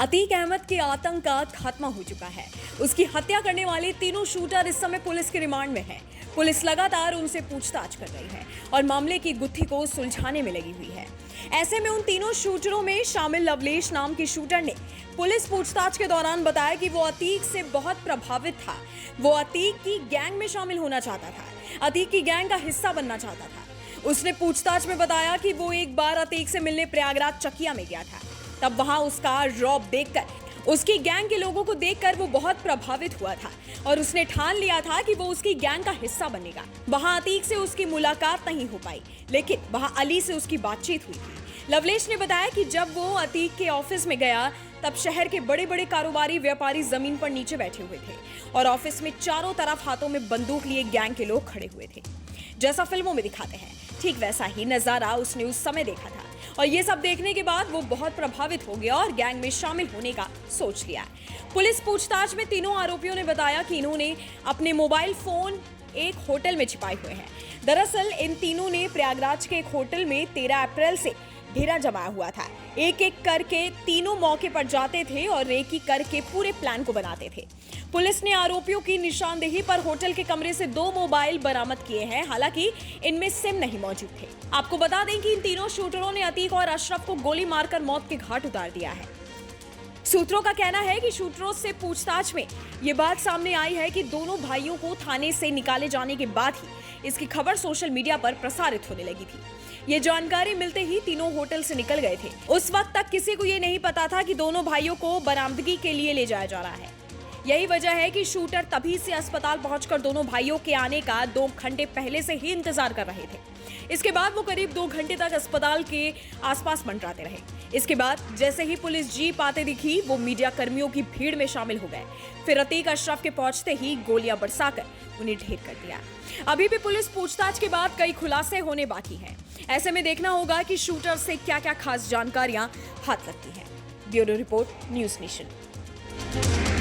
अतीक अहमद के आतंक का खात्मा हो चुका है। उसकी हत्या करने वाले तीनों शूटर इस समय पुलिस के रिमांड में हैं। पुलिस लगातार उनसे पूछताछ कर रही है और मामले की गुत्थी को सुलझाने में लगी हुई है। ऐसे में उन तीनों शूटरों में शामिल लवलेश नाम के शूटर ने पुलिस पूछताछ के दौरान बताया कि वो अतीक से बहुत प्रभावित था। वो अतीक की गैंग में शामिल होना चाहता था, अतीक की गैंग का हिस्सा बनना चाहता था। उसने पूछताछ में बताया कि वो एक बार अतीक से मिलने प्रयागराज चकिया में गया था। तब वहां उसका रौब देखकर, उसकी गैंग के लोगों को देखकर वो बहुत प्रभावित हुआ था और उसने ठान लिया था कि वो उसकी गैंग का हिस्सा बनेगा। वहां अतीक से उसकी मुलाकात नहीं हो पाई, लेकिन वहां अली से उसकी बातचीत हुई थी। लवलेश ने बताया कि जब वो अतीक के ऑफिस में गया तब शहर के बड़े बड़े कारोबारी व्यापारी जमीन पर नीचे बैठे हुए थे और ऑफिस में चारों तरफ हाथों में बंदूक लिए गैंग के लोग खड़े हुए थे। जैसा फिल्मों में दिखाते हैं, ठीक वैसा ही नजारा उसने उस समय देखा था और ये सब देखने के बाद वो बहुत प्रभावित हो गया और गैंग में शामिल होने का सोच लिया। पुलिस पूछताछ में तीनों आरोपियों ने बताया कि इन्होंने अपने मोबाइल फोन एक होटल में छिपाए हुए हैं। दरअसल इन तीनों ने प्रयागराज के एक होटल में 13 अप्रैल से डेरा जमाया हुआ था। एक एक करके तीनों मौके पर जाते थे और एक ही करके पूरे प्लान को बनाते थे। पुलिस ने आरोपियों की निशानदेही पर होटल के कमरे से 2 मोबाइल बरामद किए हैं। हालांकि इनमें सिम नहीं मौजूद थे। आपको बता दें कि इन तीनों शूटरों ने अतीक और अशरफ को गोली मारकर मौत के घाट उतार दिया है। सूत्रों का कहना है कि शूटरों से पूछताछ में ये बात सामने आई है कि दोनों भाइयों को थाने से निकाले जाने के बाद ही इसकी खबर सोशल मीडिया पर प्रसारित होने लगी थी। ये जानकारी मिलते ही तीनों होटल से निकल गए थे। उस वक्त तक किसी को ये नहीं पता था कि दोनों भाइयों को बरामदगी के लिए ले जाया जा रहा है। यही वजह है कि शूटर तभी से अस्पताल पहुंचकर दोनों भाइयों के आने का 2 घंटे पहले से ही इंतजार कर रहे थे। इसके बाद वो करीब 2 घंटे तक अस्पताल के आसपास मंडराते रहे। इसके बाद जैसे ही पुलिस जीप आते दिखी, वो मीडिया कर्मियों की भीड़ में शामिल हो गए। फिर अतीक अशरफ के पहुंचते ही गोलियां बरसाकर उन्हें ढेर कर दिया। अभी भी पुलिस पूछताछ के बाद कई खुलासे होने बाकी हैं। ऐसे में देखना होगा कि शूटर से क्या-क्या खास जानकारियां हाथ लगती हैं। Bureau report, news nation.